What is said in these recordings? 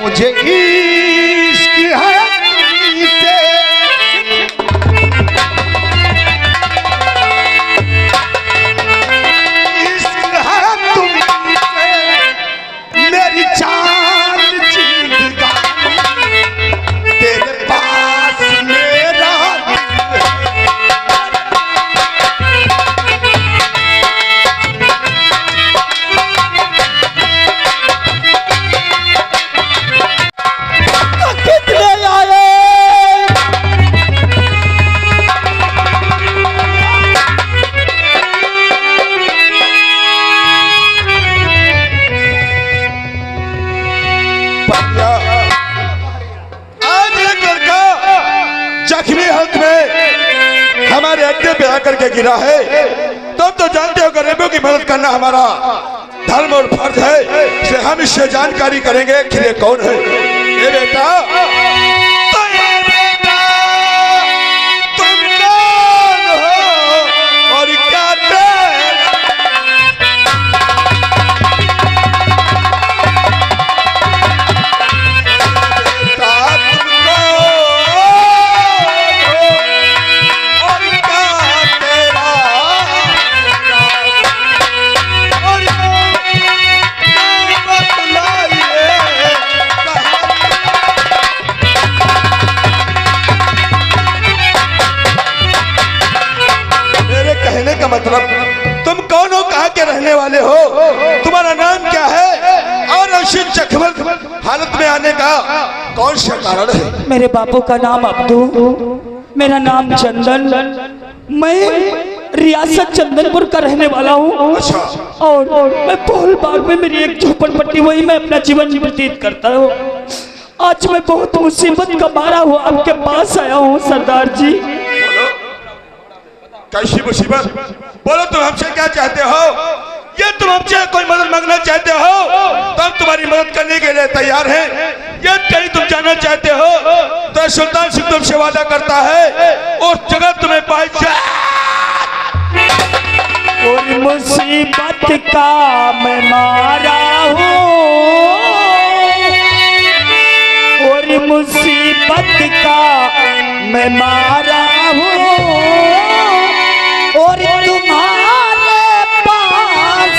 मुझे इश्क है तुमसे, इश्क है तुमसे मेरी जान जिंदगानी, तेरे पास मेरा जख्मी हालत में हमारे अड्डे पे आकर के गिरा है। तुम तो जानते हो गरीबों की मदद करना हमारा धर्म और फर्ज है, इसलिए हम इससे जानकारी करेंगे कि ये कौन है। ये बेटा तुम कौन हो और क्या मतलब तुम कौन हो, कहाँ के रहने वाले हो, तुम्हारा नाम क्या है और ऐसी जख्मी हालत में आने का कौन सा कारण है? मेरे बापू का नाम अब्दू, मेरा नाम चंदन, मैं रियासत चंदनपुर का रहने वाला हूँ। अच्छा। और मैं पोल बाग में मेरी एक झोपड़पट्टी, वही मैं अपना जीवन व्यतीत करता हूँ। आज मैं बहुत मुसीबत का मारा हुआ आपके पास आया हूँ सरदार जी। कैसी मुसीबत? बोलो तुम हमसे क्या चाहते हो? ये तुम हमसे कोई मदद मांगना चाहते हो तो हम तुम्हारी मदद करने के लिए तैयार हैं। ये कहीं तुम जाना चाहते हो तो सुल्तान सिंह तुमसे वादा करता है उस जगह तुम्हें पाई जाए। और मुसीबत का मैं मारा हूँ, और मुसीबत का मैं मारा हूँ, और तुम्हारे पास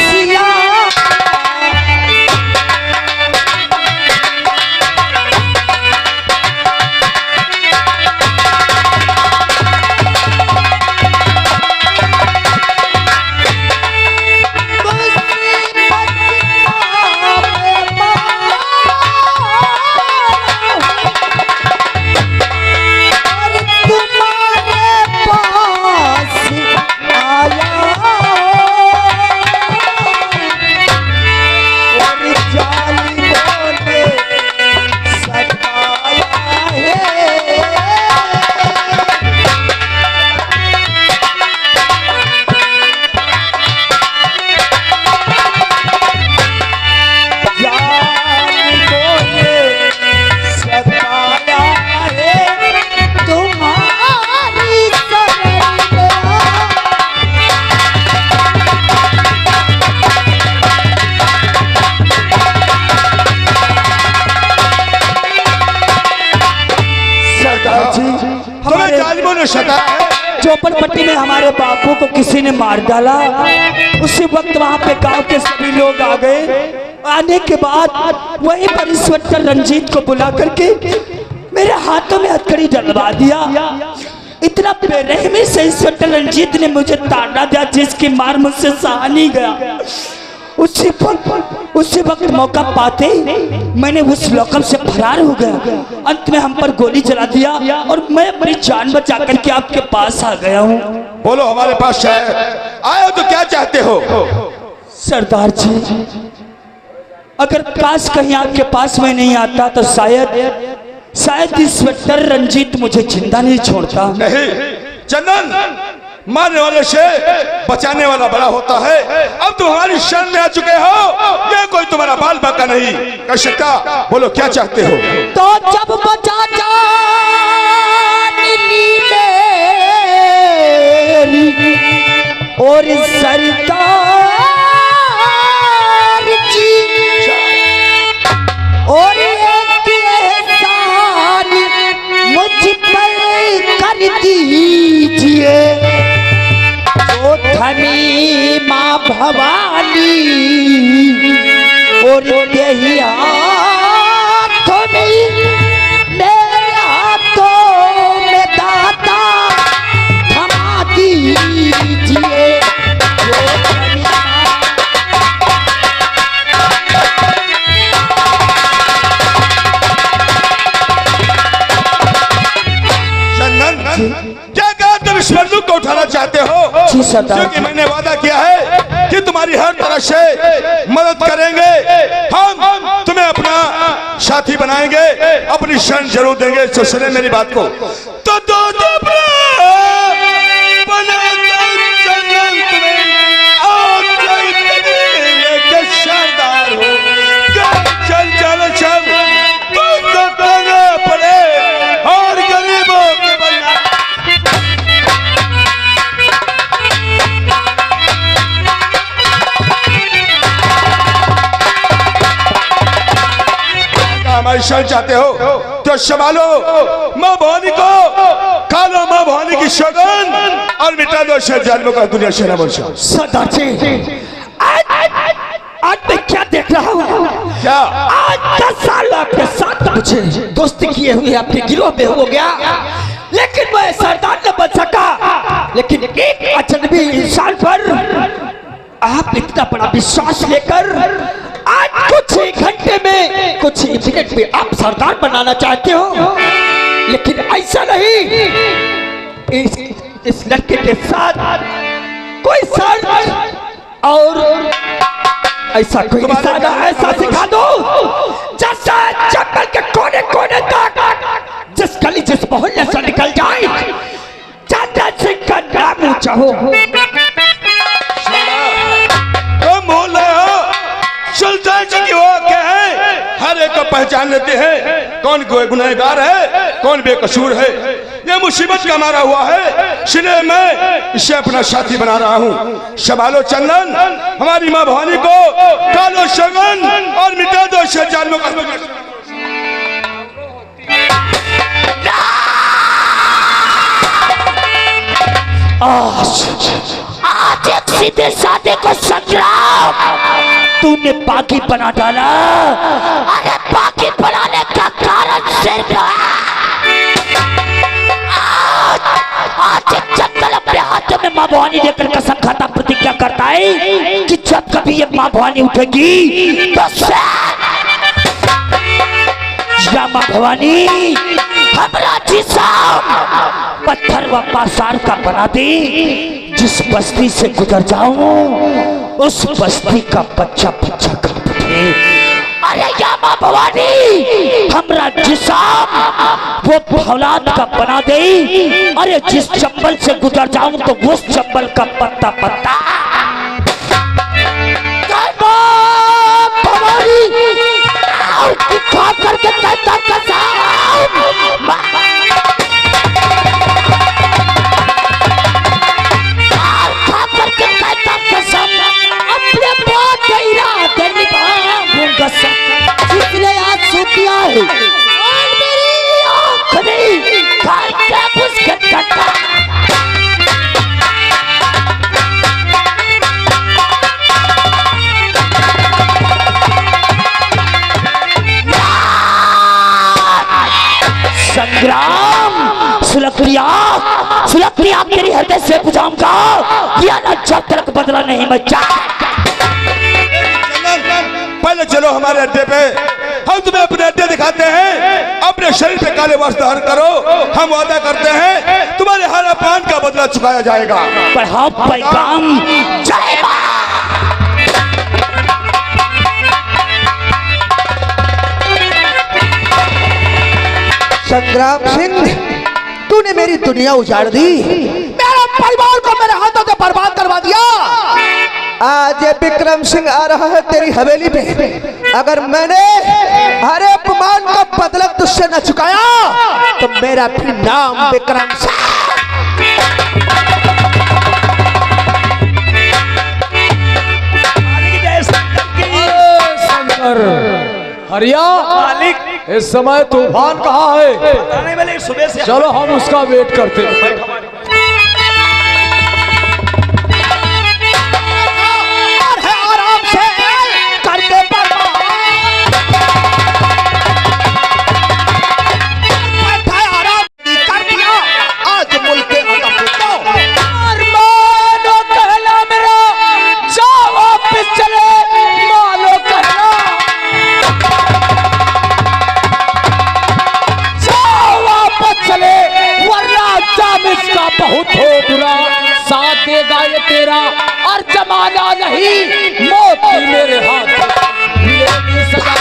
झोपड़पट्टी में हमारे बापू को किसी ने मार डाला। उसी वक्त वहाँ पे गांव के सभी लोग आ गए। आने के बाद वहीं पर इंस्पेक्टर रंजीत को बुला करके मेरे हाथों में हथकड़ी डलवा दिया। इतना बेरहमी से इंस्पेक्टर रंजीत ने मुझे ताड़ना दिया जिसकी मार मुझसे सहा नहीं गया। उसी वक्त मौका पाते मैंने उस लॉकअप से फरार हो गया। अंत में हम पर गोली चला दिया और मैं अपनी जान बचा करके आपके पास आ गया हूँ। बोलो हमारे पास आए तो क्या चाहते हो? सरदार जी, अगर काश कहीं आपके पास में नहीं आता तो शायद इंस्पेक्टर रंजीत मुझे जिंदा नहीं छोड़ता। नहीं चंदन, मारने वाले से बचाने वाला बड़ा होता है। अब तुम हमारी शरण में आ चुके हो, ये कोई तुम्हारा बाल बाका नहीं कर सकता। बोलो क्या चाहते हो? तो जब बचा और सरदार जी और एक माँ भवानी और यही हाथों में मेरे हाथों में दाता थमा दीजिए। क्या कहा तुम इस मजदूर को उठाना चाहते हो? जी सरदार। क्योंकि मैंने वादा किया है कि तुम्हारी हर तरह से मदद करेंगे। हम तुम्हें अपना साथी बनाएंगे, अपनी शरण जरूर देंगे। तो सुने मेरी बात को। तो दो शानदार हो चल चल चल पड़े और गरीबों के हमारी शरण चाहते हो तो संभालो माँ भवानी को, खा लो माँ भवानी की शगन और मिटा दो शहर जालिमों का दुनिया से न बचा। सरदार जी आज मैं क्या देख रहा हूँ? क्या आज 10 साल आपके साथ मुझे दोस्ती किए हुए आपके गिरोह में हो गया, लेकिन मैं सरदार न बन सका। लेकिन एक अजनबी इंसान पर आप इतना बड़ा विश्वास लेकर आज कुछ ही घंटे में, कुछ ही मिनट में आप सरदार बनाना चाहते हो। लेकिन ऐसा नहीं, इस लड़के के साथ कोई शर्त और ऐसा कोई इशारा ऐसा सिखा दो जैसे जंगल के कोने कोने तक जिस गली जिस मोहल्ले से निकल जाए चंदन सिंह का नाम ऊंचा हो। सुल्तान जी की वो क्या है, हर एक को पहचान लेते हैं कौन गुनहगार है कौन बेकसूर है। ये मुसीबत का मारा हुआ है, इसलिए मैं इसे अपना साथी बना रहा हूँ। संभालो चंदन हमारी माँ भवानी को, कालो शगन और मिटा दो इसे जालिमों का। आज एक सीधे साधे को संग्राम तूने बागी बना डाला। अरे बागी बनाने का कारण सिर्फ आज एक जंगल अपने हाथों में माँ भवानी लेकर कसम खाता प्रतिज्ञा करता है कि जब कभी ये माँ भवानी उठेगी तो या माँ भवानी हमरा जिस्म पत्थर व पाषाण का बना दे। जिस बस्ती से गुजर जाऊं उस बस्ती का बच्चा बच्चा कांप उठे। अरे या माँ भवानी हमरा जिस्म वो औलाद का बना दे। अरे जिस चंबल से गुजर जाऊं तो उस चंबल का पत्ता पत्ता। दिखा करके कहता कसम अपने बात का इरादा निभाऊंगा जिसने आज सूतिया है और मेरी आँख नहीं काल का पुष्कट करता। संग्राम सुलक्रिया तेरी हृदय से बुझाऊंगा या ना जब तक बदला नहीं मचा। पहले चलो हमारे अड्डे पे, हम तुम्हें अपने अड्डे दिखाते हैं। अपने शरीर पे काले वस्त्र धारण करो, हम वादा करते हैं तुम्हारे हर अपमान का बदला चुकाया जाएगा। बढ़ाओ पैगाम जय मां। संग्राम सिंह तूने मेरी दुनिया उजाड़ दी, मेरे परिवार को मेरे हाथों से बर्बाद करवा दिया। आज ये विक्रम सिंह आ रहा है तेरी हवेली पे, अगर मैंने हर अपमान का बदला तुझसे न चुकाया तो मेरा फिर नाम विक्रम सिंह। हरिया मालिक, इस समय तूफान कहाँ है? सुबह से चलो हम उसका वेट करते हैं। देगा ये तेरा, और जमाना नहीं मौत की मेरे हाथ मिलेगी सजा।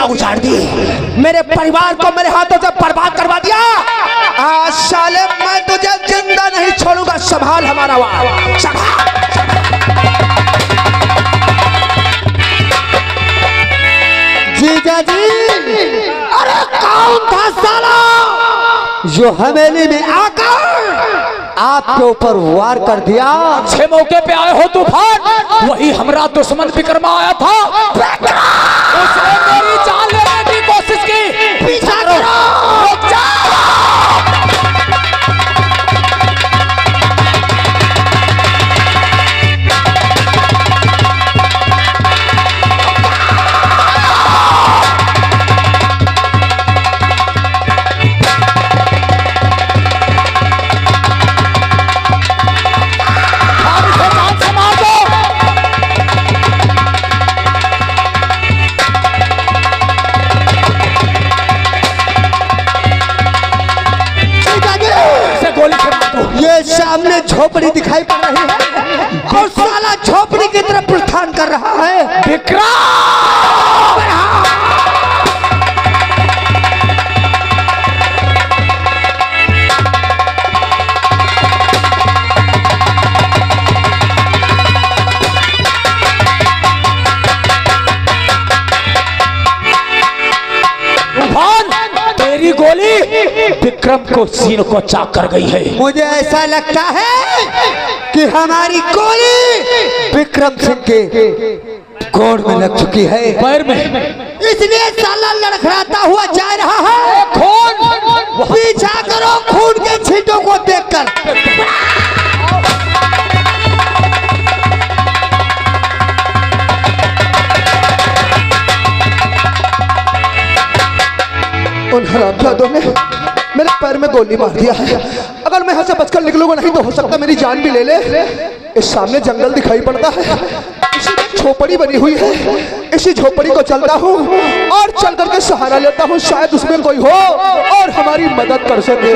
उजाड़ दी, मेरे परिवार को मेरे हाथों से बर्बाद करवा दिया। आज साले मैं तुझे जिंदा नहीं छोड़ूंगा। संभाल हमारा वार, संभाल। जीजा जी, अरे कौन था साला जो हवेली में आकर आपके ऊपर वार कर दिया? अच्छे मौके पे आए हो तूफान, वही हमारा दुश्मन विक्रमा आया था। उसने मेरी जान लेने की कोशिश की। पीछा करो, रुक जा। ये सामने झोपड़ी दिखाई पड़ रही है और साला झोपड़ी की तरफ प्रस्थान कर रहा है। विक्रम, तेरी गोली विक्रम को सीने को चाक कर गई है। मुझे ऐसा लगता है कि हमारी गोली विक्रम सिंह के गोड़ में लग चुकी है, पैर में, इसलिए साला लड़खड़ाता हुआ जा रहा है। खून, पीछा करो खून के छींटों को देखकर। उन हरामजादों ने मेरे पैर में गोली मार दिया है। अगर मैं यहाँ से बचकर निकलूंगा नहीं तो हो सकता मेरी जान भी ले ले। इस सामने जंगल दिखाई पड़ता है, इसी में झोपड़ी बनी हुई है। इसी झोपड़ी को चलता हूँ और चल करके सहारा लेता हूँ, शायद उसमें कोई हो और हमारी मदद कर सके।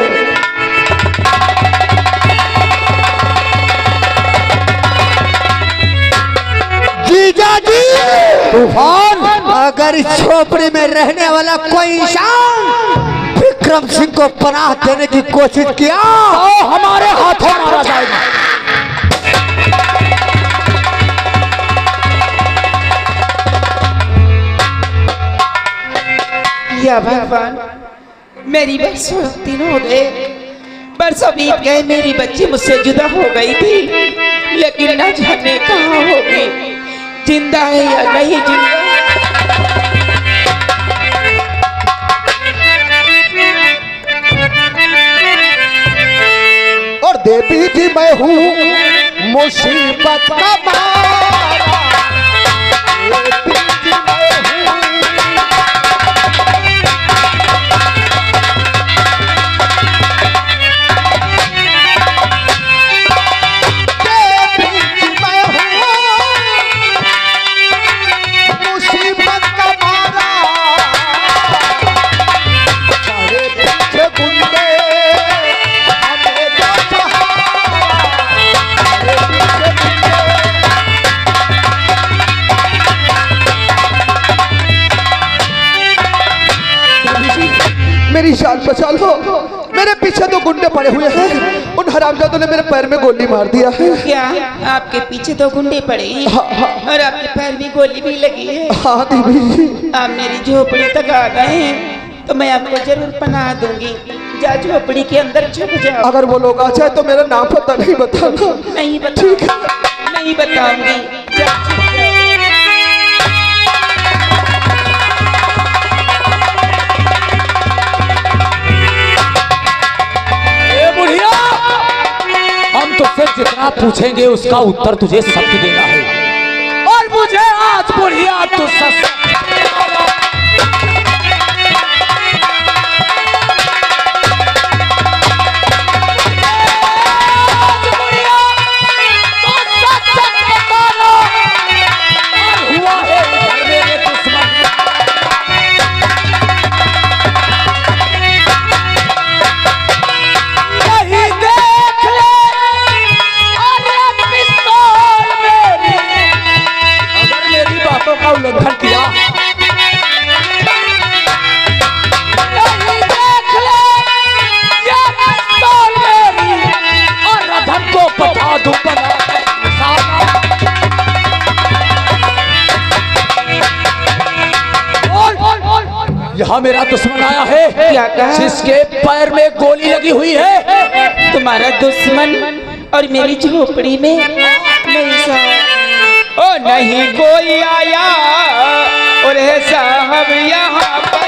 जीजा जी, तूफान, अगर इस झोपड़ी में रहने वाला कोई इंसान विक्रम सिंह को पनाह देने की कोशिश किया तो हमारे हाथों मारा जाएगा। या भगवान, मेरी बरसों दिन हो गए, बरसों बीत गए, मेरी बच्ची मुझसे जुदा हो गई थी, लेकिन न जाने कहाँ होगी, जिंदा है या नहीं जिंदा। और देवी जी मैं हूँ मुसीबत का मारा, देवी जी मैं हूँ। देवी जी मैं हूँ मुसीबत का मारा, सारे पीछे गुंडे हमें दो सहारा, सारे पीछे गुंडे। मेरी जान बचा लो, मेरे पीछे तो गुंडे पड़े हुए हैं। उन हरामजादों ने मेरे पैर में गोली मार दिया है। क्या आपके पीछे तो गुंडे पड़े हैं और आपके पैर में गोली भी लगी है? हाँ देवी जी। आप मेरी झोपड़ी तक आ गए हैं तो मैं आपको जरूर पनाह दूंगी। जा झोपड़ी के अंदर छुप जाओ। अगर वो लोग आ जाए तो मेरा नाम पता नहीं बताना। नहीं बताऊंगी, नहीं बताऊंगी। जा छुप जाओ। बुढ़िया, हम तुझसे जितना पूछेंगे उसका उत्तर तुझे सत्य देना है, और मुझे आज बुढ़िया तुझसे यहाँ मेरा दुश्मन आया है। क्या कहा? जिसके पैर में गोली लगी हुई है। तुम्हारा दुश्मन और मेरी झोपड़ी में नहीं साहब, ओ नहीं कोई आया और है साहब यहाँ पर।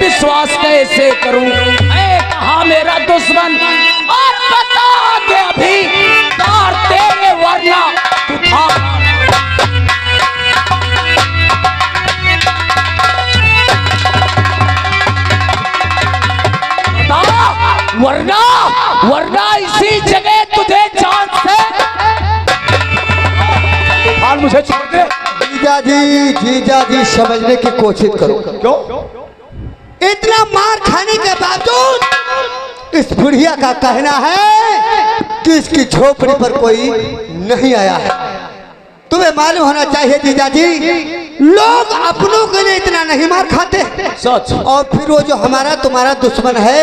विश्वास कैसे करूं? कहा मेरा दुश्मन और बता दे अभी तार तेरे वरना तू था। वरना वरना इसी जगह तुझे जान से हाल मुझे छोड़ दे। जीजा जी समझने की कोशिश करो। क्यों? इतना मार खाने के बावजूद इस बुढ़िया का कहना है कि इसकी झोपड़ी पर कोई नहीं आया है। तुम्हें मालूम होना चाहिए जीजा जी, लोग अपनों के लिए इतना नहीं मार खाते। सच। और फिर वो जो हमारा तुम्हारा दुश्मन है,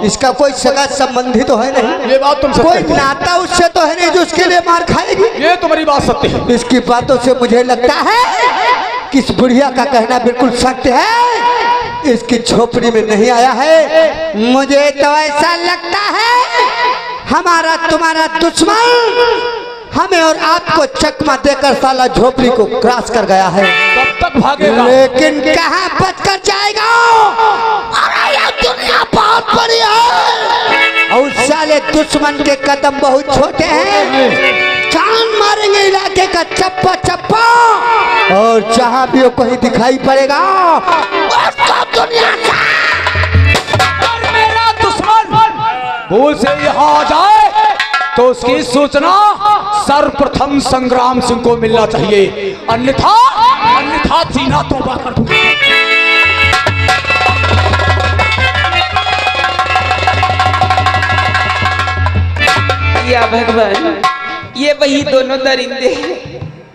इसका कोई सगा संबंधी तो है नहीं। ये बात तुम कोई नाता उससे तो है नहीं जो उसके लिए मार खाएगी। ये तुम्हारी बात सत्य है। इसकी बातों से मुझे लगता है कि इस बुढ़िया का कहना बिल्कुल सत्य है। इसकी झोपड़ी में नहीं आया है। मुझे तो ऐसा लगता है हमारा तुम्हारा दुश्मन हमें और आपको चकमा देकर साला झोपड़ी को क्रॉस कर गया है। कब तक भागेगा? लेकिन कहाँ बच कर जाएगा? अरे ये दुनिया बहुत बड़ी है और साले दुश्मन के कदम बहुत छोटे हैं। जान मारेंगे इलाके का चप्पा चप्पा, और जहाँ भी वो कहीं दिखाई पड़ेगा उसको दुनिया का मेरा दुश्मन भूल से यहाँ आ जाए तो उसकी सूचना सर्वप्रथम संग्राम सिंह को मिलना चाहिए, अन्यथा सीना तोबा कर दूंगा। या भगवान, ये वही दोनों दरिंदे हैं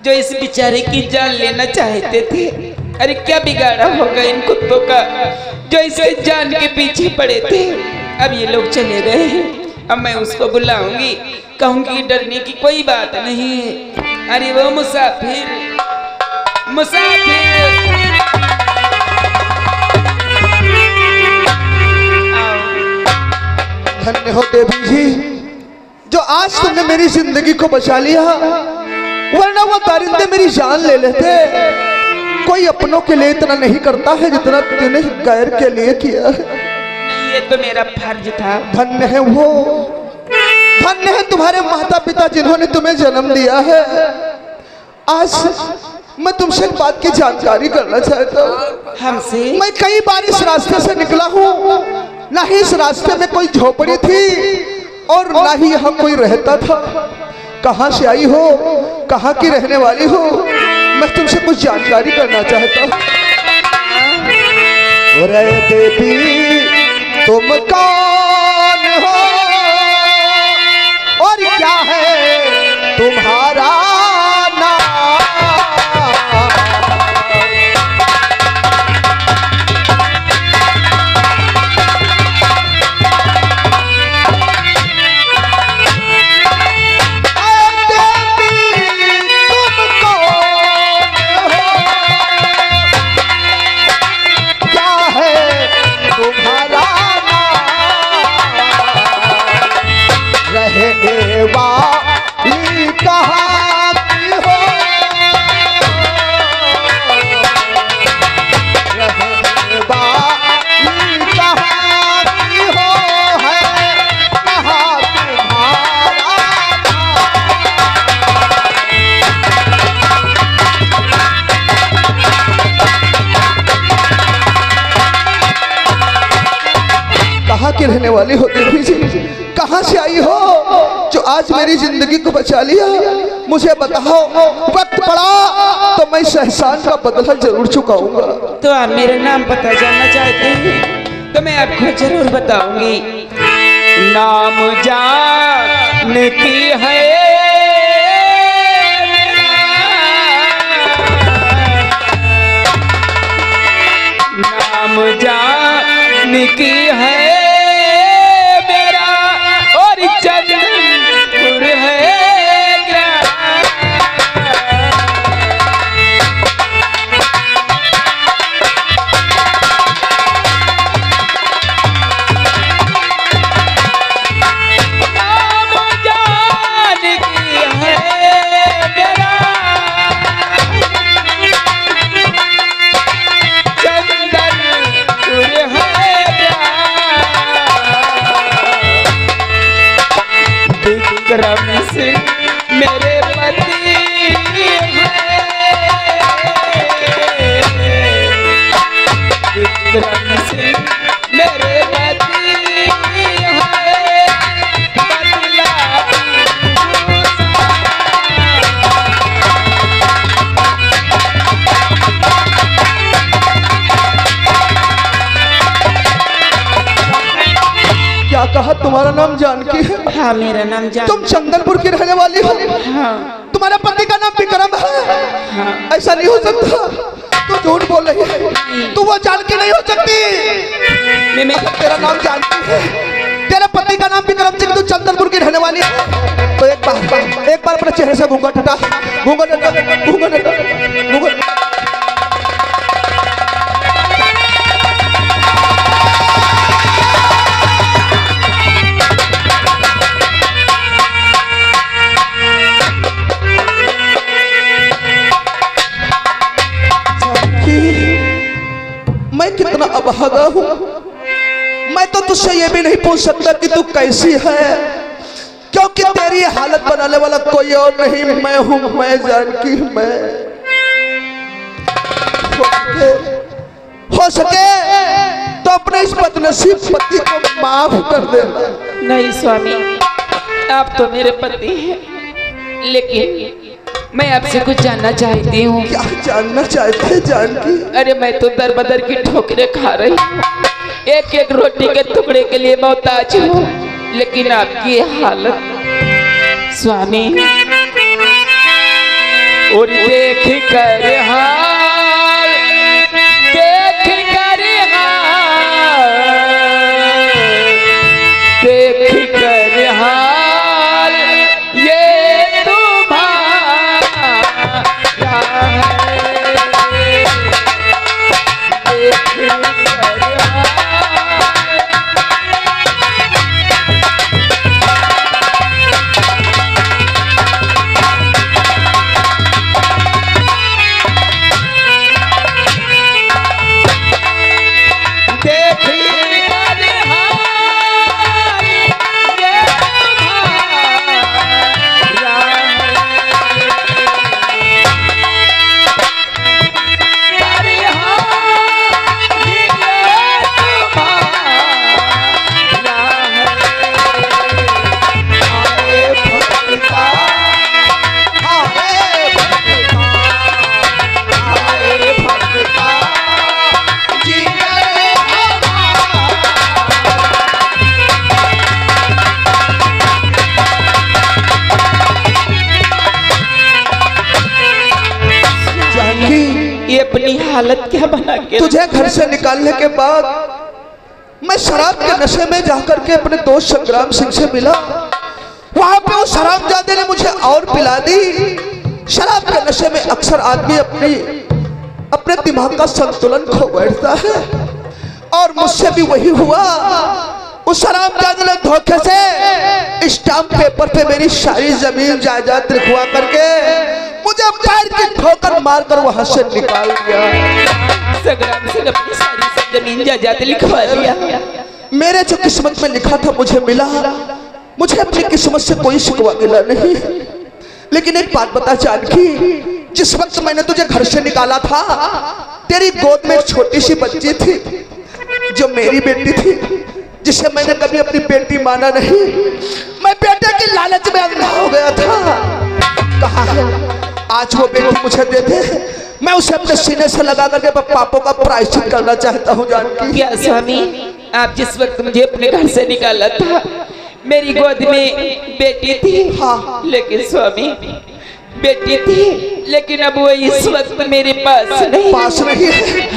जो इस बेचारे की जान लेना चाहते थे। अरे क्या बिगाड़ा होगा इन कुत्तों का जो इसके जान के पीछे पड़े थे। अब ये लोग चले गए हैं। अब मैं उसको बुलाऊंगी, कहूंगी डरने की कोई बात नहीं है। अरे वो मुसाफिर धन्य हो देवी जी जो आज तुमने मेरी जिंदगी को बचा लिया, वरना वो दरिंदे मेरी जान ले लेते। कोई अपनों के लिए इतना नहीं करता है जितना तूने गैर के लिए किया है। ये तो मेरा फर्ज था। धन्य है वो, धन्य है तुम्हारे माता पिता जिन्होंने तुम्हें जन्म दिया है। आज मैं तुमसे एक बात की जानकारी करना चाहता हूँ। हमसे? मैं कई बार इस रास्ते से निकला हूँ, ना ही इस रास्ते में कोई झोपड़ी थी और ना ही यहाँ कोई रहता था। कहाँ से आई हो, कहाँ की रहने वाली हो, मैं तुमसे कुछ जानकारी करना चाहता हूँ। देवी तुम कौन हो और क्या है तुम्हारा नाम? रहने वाली कहाँ की रहने वाली हो देवी जी? कहाँ से आई हो जो आज मेरी जिंदगी को बचा लिया? मुझे बताओ, वक्त पड़ा तो मैं इस एहसान का बदला जरूर चुकाऊंगा। तो आप मेरा नाम पता जानना चाहते हैं तो मैं आपको जरूर बताऊंगी। नाम जान की है नाम जान की है मेरा और चंदनपुर है विक्रम सिंह मेरे पति विक्रम सिंह मेरे पति क्या कहा? तुम्हारा नाम जानकी है? हाँ मेरा नाम जान। तुम चंदनपुर की रहने वाली हो? हाँ तुम्हारे पति का नाम विक्रम है? हाँ ऐसा नहीं हो सकता, तू झूठ बोल रही है। तू वो जानकी नहीं हो सकती। तेरा नाम जानकी है, तेरे पति का नाम विक्रम सिंह, तू चंदनपुर की रहने वाली है। तो एक बार अपने चेहरे से घूंघट हटा, घूंघट हटा, घूंघट हटा, घूंघट। मैं कितना अभागा हूँ, मैं तो तुझसे ये भी नहीं पूछ सकता कि तू कैसी है, क्योंकि तेरी हालत बनाने वाला कोई और नहीं, मैं हूँ, मैं जानकी, मैं। हो सके तो अपने इस बदनसीब पति को माफ कर देना। नहीं स्वामी, आप तो मेरे पति हैं, लेकिन मैं आपसे कुछ जानना चाहती हूँ। क्या जानना चाहते हैं जानकी? अरे मैं तो दर बदर की ठोकरें खा रही हूँ, एक एक रोटी के टुकड़े के लिए मोहताज हूँ, लेकिन आपकी हालत स्वामी, और देख कर हाल, देख कर हाल, देख कर हाल, ये तुम्हारा है, देख कर हाल। ये अपनी हालत क्या बना के तुझे घर से निकालने के बाद मैं शराब के नशे में जाकर के अपने दोस्त संग्राम सिंह से मिला। वहां पे उस हरामजादे ने मुझे और पिला दी। शराब के नशे में अक्सर आदमी अपने दिमाग का संतुलन खो बैठता है, और मुझसे भी वही हुआ। उस हरामजादे ने धोखे से स्टाम्प पेपर पे मेरी सारी जमीन जायदाद लिखवा करके मुझे पैर की ठोकर मारकर वहां से निकाल दिया। संग्राम सिंह अपनी सारी जमीन जायदाद लिखवा दिया। मेरे जो किस्मत में लिखा था मुझे मिला। मुझे अपनी किस्मत से कोई शिकवा गिला नहीं। लेकिन एक बात बता जानकी, जिस वक्त मैंने तुझे घर से निकाला था, तेरी गोद में एक छोटी सी बच्ची थी जो मेरी बेटी थी। जिसे मैंने कभी अपनी बेटी माना नहीं। मैं बेटे की लालच में अंधा हो गया था। कहाँ है आज वो बेटी? मुझे दे दे, मैं उसे अपने सीने से लगा करके पापों का प्रायश्चित करना चाहता हूँ। जानकी क्या स्वामी, आप जिस वक्त मुझे अपने घर से निकाला था मेरी गोद में बेटी थी। हाँ। लेकिन स्वामी बेटी थी, लेकिन अब वो इस वक्त मेरे पास नहीं है।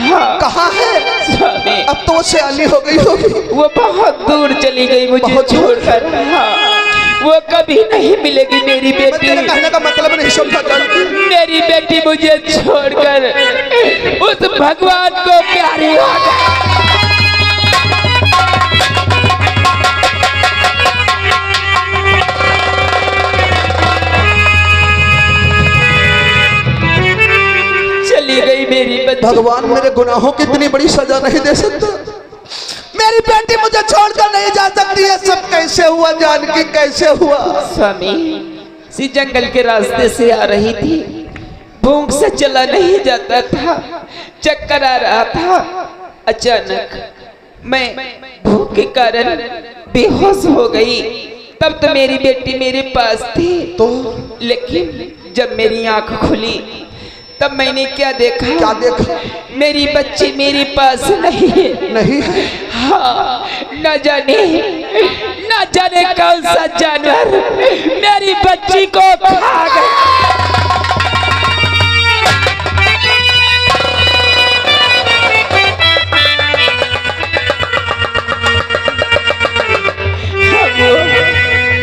हाँ। कहाँ है स्वामी? अब तो से अली हो गई होगी। वो बहुत दूर चली गई मुझे छोड़कर। हाँ। वो कभी नहीं मिलेगी मेरी बेटी। तेरे कहने का मतलब नहीं समझा जानकी। मेरी बेटी मुझे छोड़कर उस भगवान को प्यारी हो गई। चली गई मेरी बच्ची। भगवान मेरे गुनाहों की इतनी बड़ी सजा नहीं दे सकता। मेरी बेटी मुझे छोड़कर नहीं जा सकती। ये सब कैसे हुआ जानकी, कैसे हुआ? स्वामी सी जंगल के रास्ते से आ रही थी, भूख से चला नहीं जाता था, चक्कर आ रहा था। अचानक मैं भूख के कारण बेहोश हो गई। तब तो मेरी बेटी मेरे पास थी, तो लेकिन जब मेरी आंख खुली तब मैंने क्या देखा? क्या देखा? मेरी बच्ची मेरे पास नहीं है। नहीं? हाँ, न जाने कौन सा जानवर मेरी बच्ची को खा गया।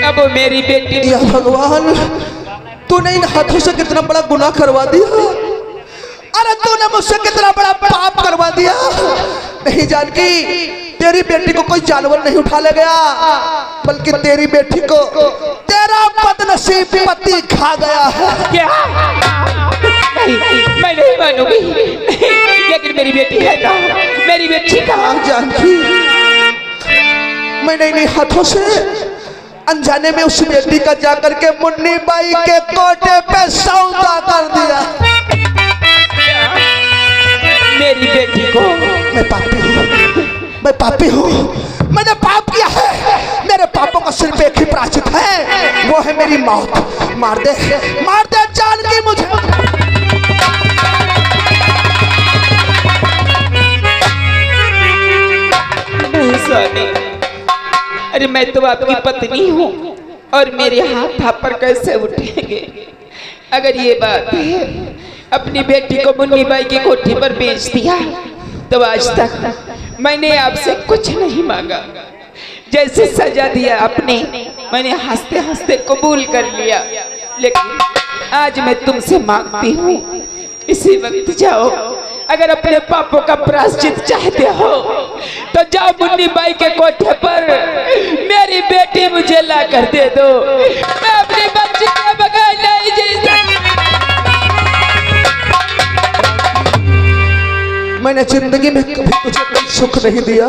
अब वो मेरी बेटी। या भगवान, तूने इन हाथों से कितना बड़ा गुनाह करवा दिया। अरे तूने मुझसे कितना बड़ा पाप करवा दिया। नहीं जानकी, तेरी बेटी को कोई जानवर नहीं उठा ले गया, बल्कि तेरी बेटी को तेरा बदनसीब पति खा गया है। क्या? मैं नहीं मानूंगी। लेकिन मेरी बेटी है कहाँ? मेरी बेटी कहाँ? जानकी, मैंने इन हाथों से अनजाने में उस बेटी का जाकर के मुन्नी बाई के कोटे पे सौदा कर दिया। मेरी बेटी को। मैं पापी हूँ, मैं पापी हूँ, मैंने पाप किया है। मेरे पापों का सिर्फ एक ही प्रायश्चित है, वो है मेरी मौत। मार दे जानकी मुझे। नहीं स्वामी, अरे मैं तो आपकी पत्नी हूँ और मेरे हाथ आप पर कैसे उठेंगे? अगर ये बात है, अपनी बेटी को मुन्नी बाई की कोठी पर बेच दिया तो आज तक मैंने आपसे कुछ नहीं मांगा। जैसे सजा दिया आपने, मैंने हंसते हंसते कबूल कर लिया। लेकिन आज मैं तुमसे मांगती हूँ, इसी वक्त जाओ। अगर अपने पापों का प्रायश्चित चाहते हो तो जाओ मुन्नी बाई के कोठे पर मेरी बेटी मुझे ला कर दे दो। मैं अपनी बच्ची के बगैर नहीं जी सकती। मैंने जिंदगी में कभी तुझे कोई सुख नहीं दिया।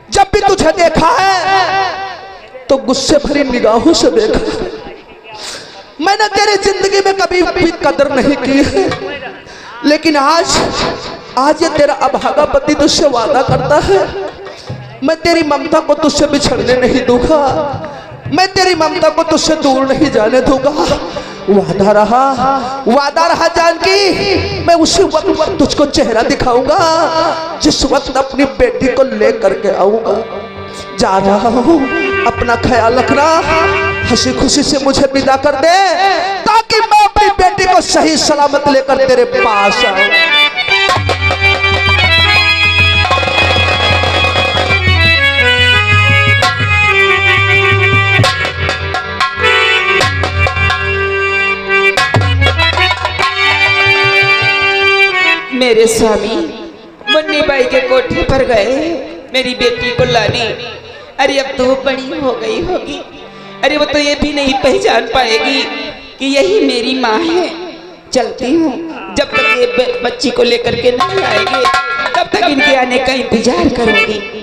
जब भी तुझे देखा है तो गुस्से भरी निगाहों से देखा। मैंने तेरी जिंदगी में कभी भी कदर नहीं की है। लेकिन आज ये तेरा अभागा पति तुझसे वादा करता है, मैं तेरी ममता को तुझसे बिछड़ने नहीं दूंगा, मैं तेरी ममता को तुझसे दूर नहीं जाने दूंगा। वादा रहा जानकी, मैं उसी वक्त तुझको चेहरा दिखाऊंगा जिस वक्त अपनी बेटी को लेकर के आऊंगा। जा रहा हूँ, अपना ख्याल रखना, हंसी खुशी से मुझे विदा कर दे ताकि मैं अपनी बेटी को सही सलामत लेकर तेरे पास आऊं। मेरे स्वामी मुन्नी बाई के कोठे पर गए मेरी बेटी को लाने। अरे अब तो वो बड़ी हो गई होगी, अरे वो तो ये भी नहीं पहचान पाएगी कि यही मेरी माँ है। चलती हूँ, जब तक ये बच्ची को लेकर के नहीं आएंगे तब तक इनके आने का इंतजार करूंगी।